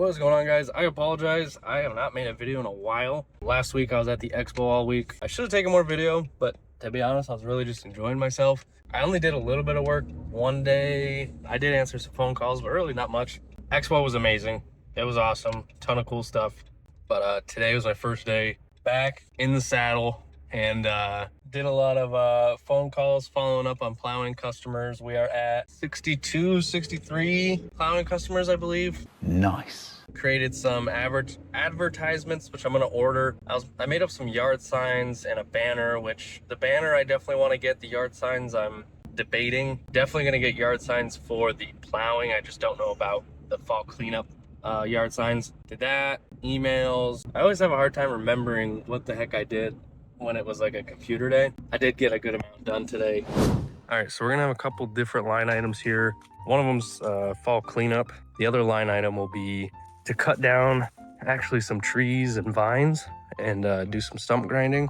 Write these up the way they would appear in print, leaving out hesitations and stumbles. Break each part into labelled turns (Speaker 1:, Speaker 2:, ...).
Speaker 1: What is going on, guys? I apologize. I have not made a video in a while. Last week I was at the expo all week. I should have taken more video, but to be honest, I was really just enjoying myself. I only did a little bit of work one day. I did answer some phone calls, but really not much. Expo was amazing. It was awesome. Ton of cool stuff. But today was my first day back in the saddle, and did a lot of phone calls following up on plowing customers. We are at 62, 63 plowing customers, I believe.
Speaker 2: Nice.
Speaker 1: Created some advertisements, which I'm gonna order. I made up some yard signs and a banner, which the banner I definitely want to get. The yard signs I'm debating. Definitely gonna get yard signs for the plowing. I just don't know about the fall cleanup yard signs. Did that. Emails. I always have a hard time remembering what the heck I did when it was like a computer day. I did get a good amount done today. All right, so we're gonna have a couple different line items here. One of them's fall cleanup. The other line item will be to cut down actually some trees and vines and do some stump grinding.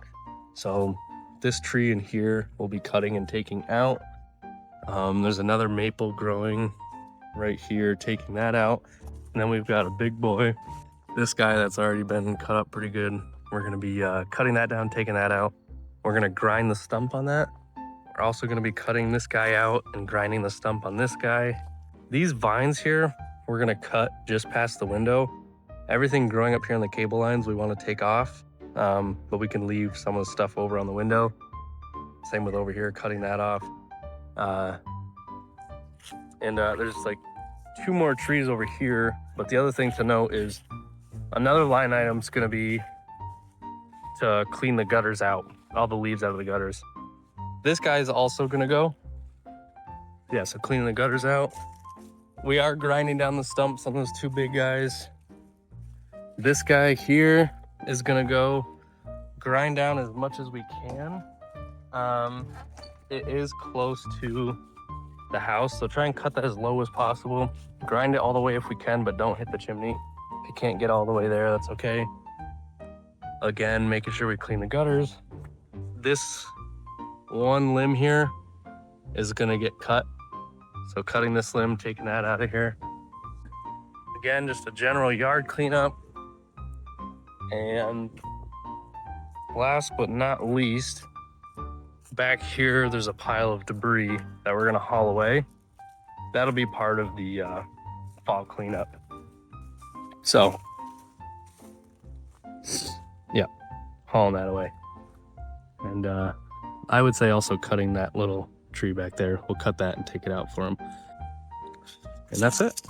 Speaker 1: So this tree in here will be cutting and taking out. There's another maple growing right here, taking that out. And then we've got a big boy, this guy that's already been cut up pretty good. We're gonna be cutting that down, taking that out. We're gonna grind the stump on that. We're also gonna be cutting this guy out and grinding the stump on this guy. These vines here, we're gonna cut just past the window. Everything growing up here on the cable lines, we wanna take off, but we can leave some of the stuff over on the window. Same with over here, cutting that off. There's like 2 more trees over here. But the other thing to note is another line item's gonna be to clean the gutters out, all the leaves out of the gutters. This guy's also gonna go. Yeah, so cleaning the gutters out. We are grinding down the stumps on those 2 big guys. This guy here is gonna go grind down as much as we can. It is close to the house, so try and cut that as low as possible. Grind it all the way if we can, but don't hit the chimney. If you can't get all the way there, that's okay. Again, making sure we clean the gutters. This one limb here is gonna get cut. So cutting this limb, taking that out of here. Again, just a general yard cleanup. And last but not least, back here, there's a pile of debris that we're gonna haul away. That'll be part of the fall cleanup. So, yeah, hauling that away. And I would say also cutting that little tree back there. We'll cut that and take it out for him. And that's it.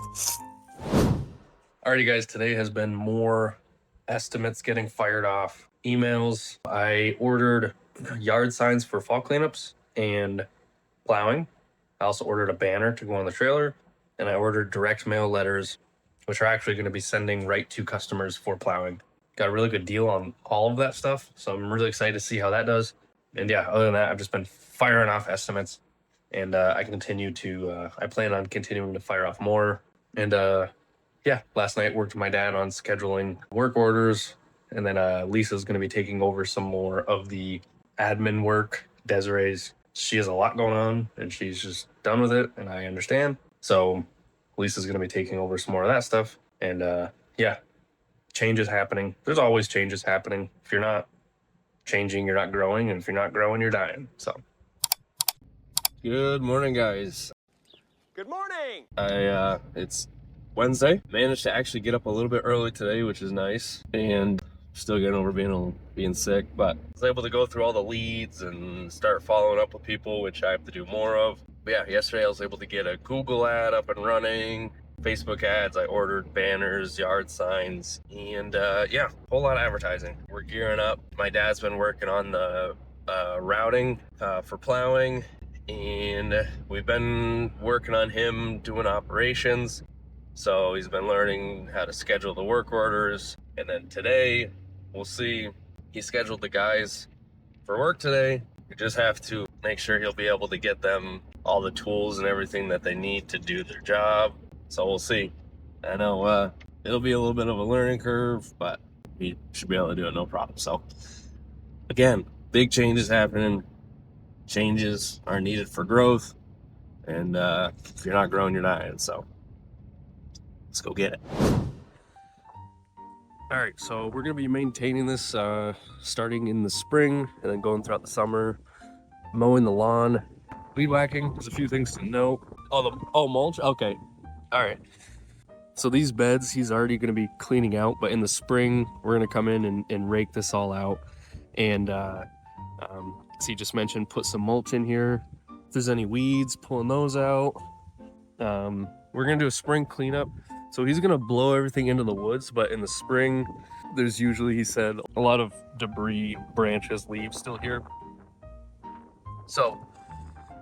Speaker 1: Alrighty, guys, today has been more estimates getting fired off, emails. I ordered yard signs for fall cleanups and plowing. I also ordered a banner to go on the trailer, and I ordered direct mail letters, which are actually going to be sending right to customers for plowing. Got a really good deal on all of that stuff, so I'm really excited to see how that does. And yeah, other than that, I've just been firing off estimates, and I plan on continuing to fire off more. And yeah, last night worked with my dad on scheduling work orders, and then Lisa's going to be taking over some more of the admin work. Desiree's, she has a lot going on, and she's just done with it, and I understand. So Lisa's going to be taking over some more of that stuff, and yeah, changes happening. There's always changes happening. If you're not changing, you're not growing, and if you're not growing, you're dying. So good morning, guys.
Speaker 3: Good morning.
Speaker 1: It's Wednesday. Managed to actually get up a little bit early today, which is nice, and still getting over being sick, but I was able to go through all the leads and start following up with people, which I have to do more of. But yeah, yesterday I was able to get a Google ad up and running, Facebook ads. I ordered banners, yard signs, and yeah, a whole lot of advertising. We're gearing up. My dad's been working on the routing for plowing, and we've been working on him doing operations. So he's been learning how to schedule the work orders. And then today, we'll see, he scheduled the guys for work today. We just have to make sure he'll be able to get them all the tools and everything that they need to do their job. So we'll see. I know it'll be a little bit of a learning curve, but he should be able to do it no problem. So again, big changes happening. Changes are needed for growth. And if you're not growing, you're not. So let's go get it. All right, so we're gonna be maintaining this starting in the spring and then going throughout the summer. Mowing the lawn, weed whacking. There's a few things to know. Oh, mulch. Okay, all right. So these beds he's already gonna be cleaning out, but in the spring we're gonna come in and rake this all out. And as he just mentioned, put some mulch in here. If there's any weeds, pulling those out. We're gonna do a spring cleanup. So he's gonna blow everything into the woods, but in the spring, there's usually, he said, a lot of debris, branches, leaves still here. So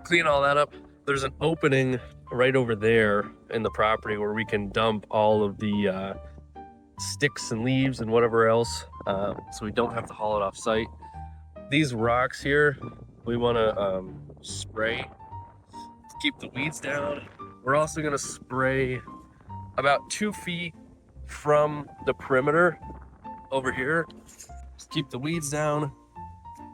Speaker 1: clean all that up. There's an opening right over there in the property where we can dump all of the sticks and leaves and whatever else, so we don't have to haul it off site. These rocks here, we wanna spray to keep the weeds down. We're also gonna spray about 2 feet from the perimeter over here. Just keep the weeds down,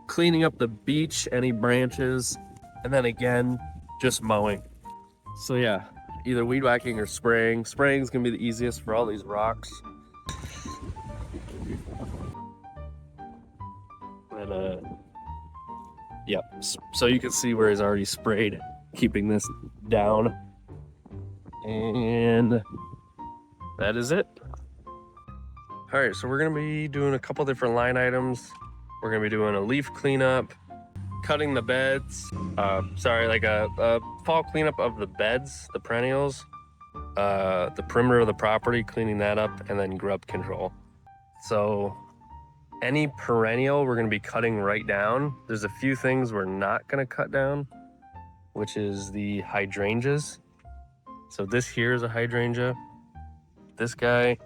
Speaker 1: cleaning up the beach, any branches, and then again, just mowing. So yeah, either weed whacking or spraying. Spraying is gonna be the easiest for all these rocks. And yep, so you can see where he's already sprayed, keeping this down. And that is it. All right, so we're gonna be doing a couple different line items. We're gonna be doing a leaf cleanup, cutting the beds, like a fall cleanup of the beds, the perennials, the perimeter of the property, cleaning that up, and then grub control. So any perennial we're gonna be cutting right down. There's a few things we're not gonna cut down, which is the hydrangeas. So this here is a hydrangea, this guy,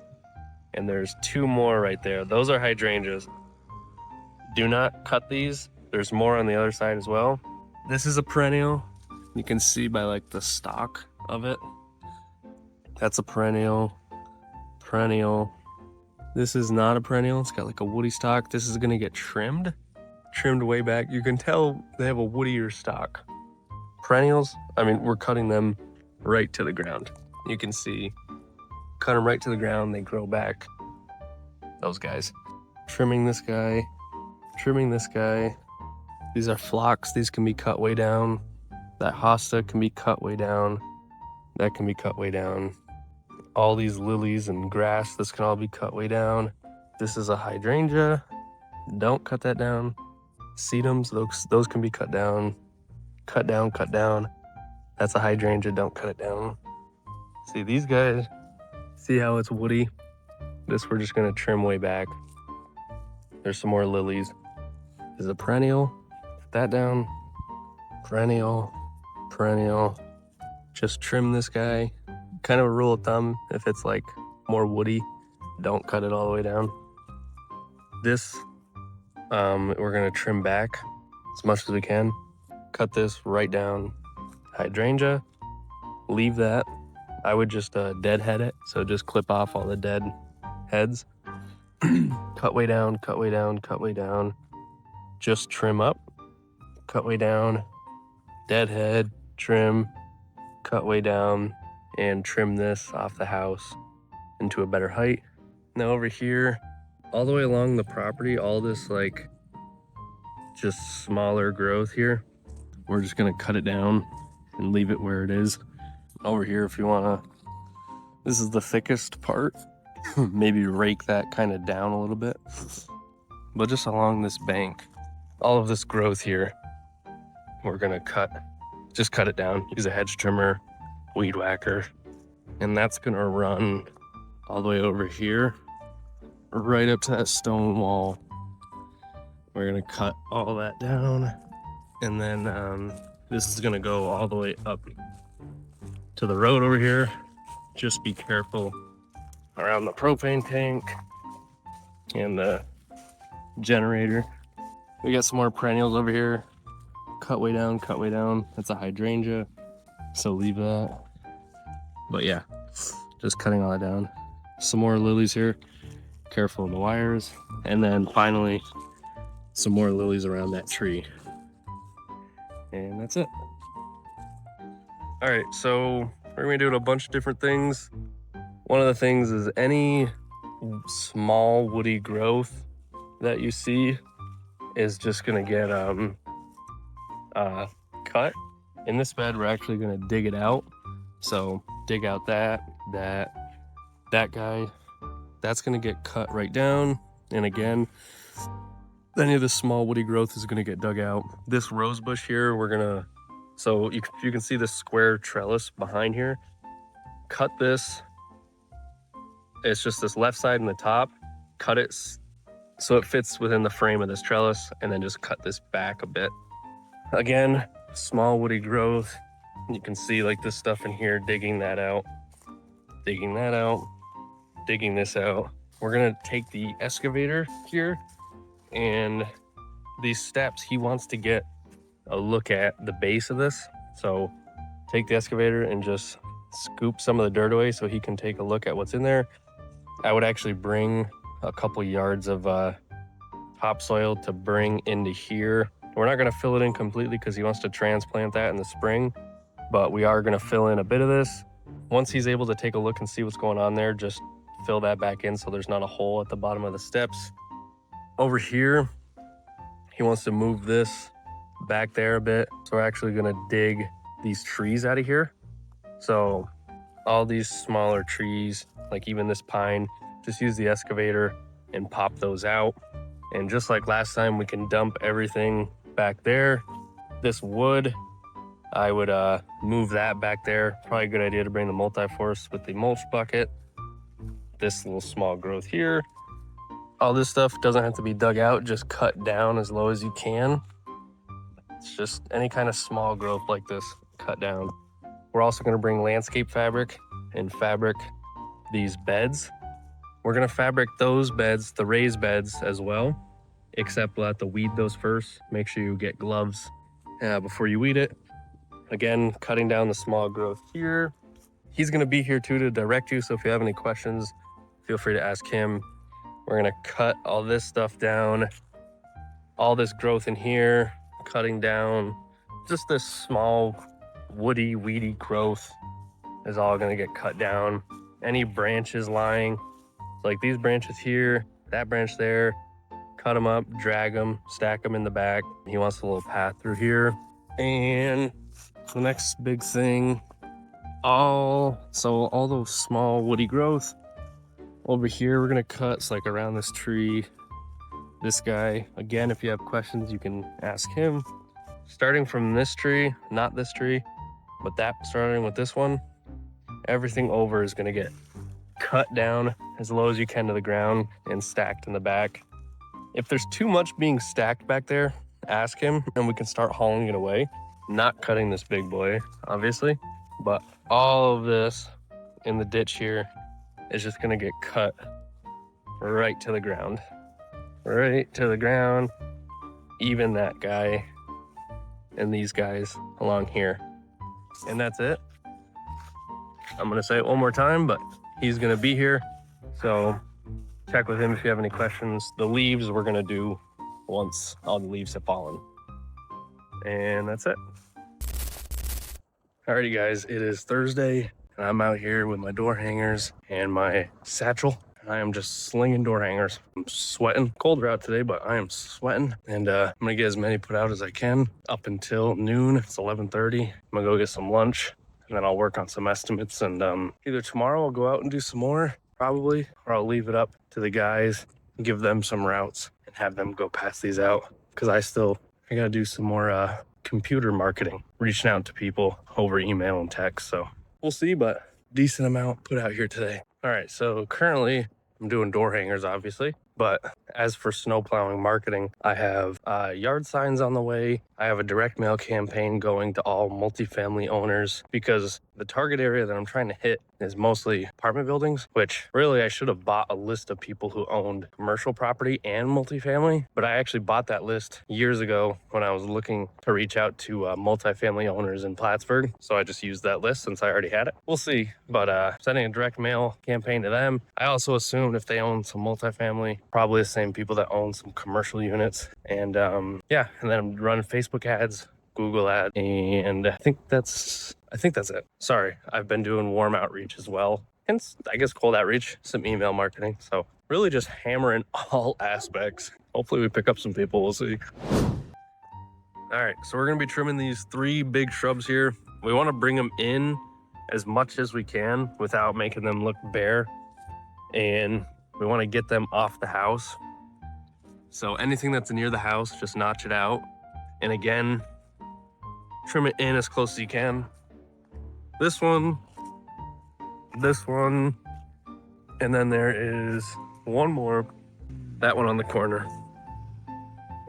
Speaker 1: and there's 2 more right there. Those are hydrangeas. Do not cut these. There's more on the other side as well. This is a perennial. You can see by like the stalk of it. That's a perennial. Perennial. This is not a perennial. It's got like a woody stalk. This is gonna get trimmed way back. You can tell they have a woodier stalk. Perennials, I mean, we're cutting them right to the ground. You can see, cut them right to the ground, they grow back. Those guys. Trimming this guy, trimming this guy. These are phlox, these can be cut way down. That hosta can be cut way down. That can be cut way down. All these lilies and grass, this can all be cut way down. This is a hydrangea. Don't cut that down. Sedums, those can be cut down. Cut down, cut down. That's a hydrangea, don't cut it down. See these guys, see how it's woody? This we're just gonna trim way back. There's some more lilies. This is a perennial, put that down. Perennial, perennial. Just trim this guy. Kind of a rule of thumb, if it's like more woody, don't cut it all the way down. This, we're gonna trim back as much as we can. Cut this right down. Hydrangea, leave that. I would just deadhead it, so just clip off all the dead heads. Cut way down, cut way down, cut way down. Just trim up, cut way down, deadhead, trim, cut way down, and trim this off the house into a better height. Now over here, all the way along the property, all this like just smaller growth here, we're just gonna cut it down and leave it where it is. Over here, if you wanna, this is the thickest part. Maybe rake that kind of down a little bit. But just along this bank, all of this growth here, we're gonna just cut it down. Use a hedge trimmer, weed whacker, and that's gonna run all the way over here, right up to that stone wall. We're gonna cut all that down, and then this is gonna go all the way up to the road over here. Just be careful around the propane tank and the generator. We got some more perennials over here. Cut way down, cut way down. That's a hydrangea, so leave that. But yeah, just cutting all that down. Some more lilies here. Careful of the wires. And then finally, some more lilies around that tree. And that's it. All right, so we're gonna be doing a bunch of different things. One of the things is any small woody growth that you see is just gonna get cut. In this bed, we're actually gonna dig it out. So dig out that guy. That's gonna get cut right down. And again, any of the small woody growth is gonna get dug out. This rose bush here, we're gonna, so you can see the square trellis behind here. Cut this. It's just this left side and the top. Cut it so it fits within the frame of this trellis, and then just cut this back a bit. Again, small woody growth. You can see like this stuff in here, digging that out, digging that out, digging this out. We're gonna take the excavator here, and these steps, he wants to get a look at the base of this. So take the excavator and just scoop some of the dirt away so he can take a look at what's in there. I would actually bring a couple yards of topsoil to bring into here. We're not gonna fill it in completely because he wants to transplant that in the spring, but we are gonna fill in a bit of this. Once he's able to take a look and see what's going on there, just fill that back in so there's not a hole at the bottom of the steps. Over here, he wants to move this back there a bit. So we're actually gonna dig these trees out of here. So all these smaller trees, like even this pine, just use the excavator and pop those out. And just like last time, we can dump everything back there. This wood, I would move that back there. Probably a good idea to bring the multi-force with the mulch bucket. This little small growth here. All this stuff doesn't have to be dug out, just cut down as low as you can. It's just any kind of small growth like this, cut down. We're also gonna bring landscape fabric and fabric these beds. We're gonna fabric those beds, the raised beds as well, except we'll have to weed those first. Make sure you get gloves before you weed it. Again, cutting down the small growth here. He's gonna be here too to direct you, so if you have any questions, feel free to ask him. We're gonna cut all this stuff down, all this growth in here, cutting down just this small woody, weedy growth is all gonna get cut down. Any branches lying, like these branches here, that branch there, cut them up, drag them, stack them in the back. He wants a little path through here. And the next big thing, all those small woody growth over here, we're gonna cut, so like around this tree, this guy. Again, if you have questions, you can ask him. Starting from this tree, not this tree, but starting with this one, everything over is gonna get cut down as low as you can to the ground and stacked in the back. If there's too much being stacked back there, ask him and we can start hauling it away. Not cutting this big boy, obviously, but all of this in the ditch here is just gonna get cut right to the ground. Right to the ground. Even that guy and these guys along here. And that's it. I'm gonna say it one more time, but he's gonna be here. So check with him if you have any questions. The leaves we're gonna do once all the leaves have fallen. And that's it. Alrighty guys, it is Thursday and I'm out here with my door hangers and my satchel. I am just slinging door hangers. I'm sweating. Colder out today, but I am sweating. And I'm gonna get as many put out as I can up until noon. It's 11:30. I'm gonna go get some lunch and then I'll work on some estimates. And either tomorrow I'll go out and do some more, probably, or I'll leave it up to the guys, give them some routes and have them go pass these out. Cause I gotta do some more computer marketing, reaching out to people over email and text. So we'll see, but decent amount put out here today. All right, so currently I'm doing door hangers, obviously, but as for snow plowing marketing, I have yard signs on the way. I have a direct mail campaign going to all multifamily owners because the target area that I'm trying to hit is mostly apartment buildings, which really I should have bought a list of people who owned commercial property and multifamily, but I actually bought that list years ago when I was looking to reach out to multifamily owners in Plattsburgh. So I just used that list since I already had it. We'll see, but sending a direct mail campaign to them. I also assumed if they own some multifamily, probably the same people that own some commercial units. And yeah, and then I'm running Facebook ads, Google ads, and I think that's it. Sorry, I've been doing warm outreach as well. And I guess cold outreach, some email marketing. So really just hammering all aspects. Hopefully we pick up some people, we'll see. All right, so we're gonna be trimming these 3 big shrubs here. We wanna bring them in as much as we can without making them look bare. And we wanna get them off the house. So anything that's near the house, just notch it out. And again, trim it in as close as you can. This one, and then there is one more, that one on the corner.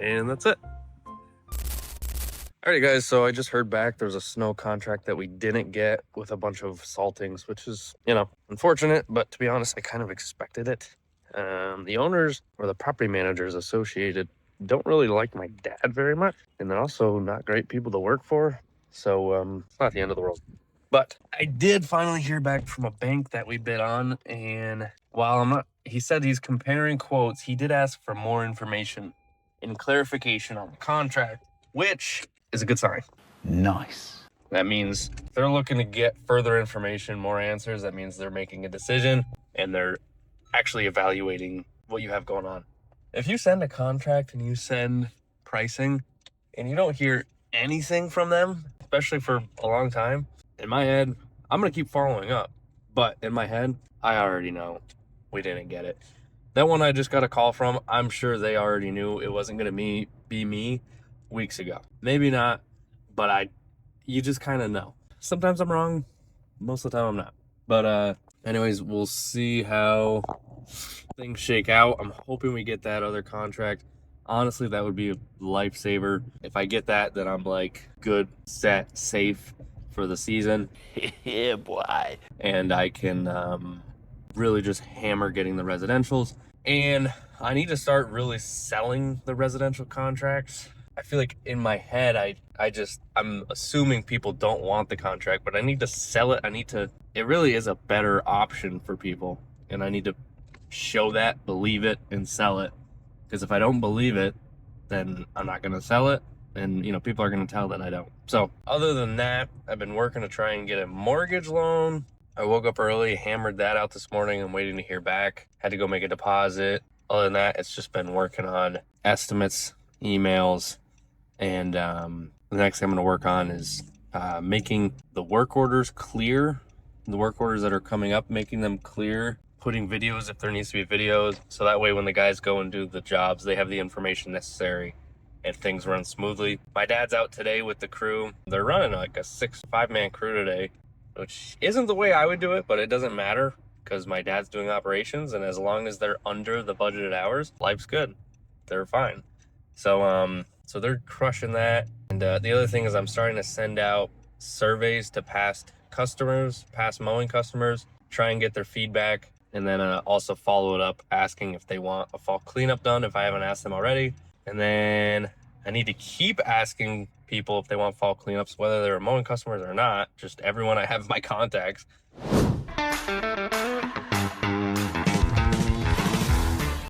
Speaker 1: And that's it. Alrighty guys, so I just heard back there's a snow contract that we didn't get with a bunch of saltings, which is, you know, unfortunate, but to be honest, I kind of expected it. The owners or the property managers associated don't really like my dad very much, and they're also not great people to work for. So it's not the end of the world. But I did finally hear back from a bank that we bid on, and while he said he's comparing quotes, he did ask for more information and clarification on the contract, which is a good sign.
Speaker 2: Nice.
Speaker 1: That means they're looking to get further information, more answers. That means they're making a decision and they're actually evaluating what you have going on. If you send a contract and you send pricing and you don't hear anything from them, especially for a long time, in my head, I'm going to keep following up. But in my head, I already know we didn't get it. That one I just got a call from, I'm sure they already knew it wasn't going to be me weeks ago. Maybe not, but you just kind of know. Sometimes I'm wrong, most of the time I'm not. But anyways, we'll see how things shake out. I'm hoping we get that other contract. Honestly, that would be a lifesaver. If I get that, then I'm like good, set, safe for the season.
Speaker 2: Yeah, boy.
Speaker 1: And I can really just hammer getting the residentials. And I need to start really selling the residential contracts. I feel like in my head, I'm assuming people don't want the contract, but I need to sell it. It really is a better option for people. And I need to show that, believe it, and sell it. Because if I don't believe it, then I'm not going to sell it. And, you know, people are going to tell that I don't. So other than that, I've been working to try and get a mortgage loan. I woke up early, hammered that out this morning. I'm waiting to hear back. Had to go make a deposit. Other than that, it's just been working on estimates, emails, and the next thing I'm going to work on is making the work orders clear. The work orders that are coming up, making them clear, putting videos if there needs to be videos. So that way when the guys go and do the jobs, they have the information necessary and things run smoothly. My dad's out today with the crew. They're running like a 5-man crew today, which isn't the way I would do it, but it doesn't matter because my dad's doing operations, and as long as they're under the budgeted hours, life's good. They're fine. So they're crushing that. And the other thing is I'm starting to send out surveys to past mowing customers, try and get their feedback, and then also follow it up asking if they want a fall cleanup done if I haven't asked them already. And then I need to keep asking people if they want fall cleanups, whether they're mowing customers or not, just everyone I have in my contacts.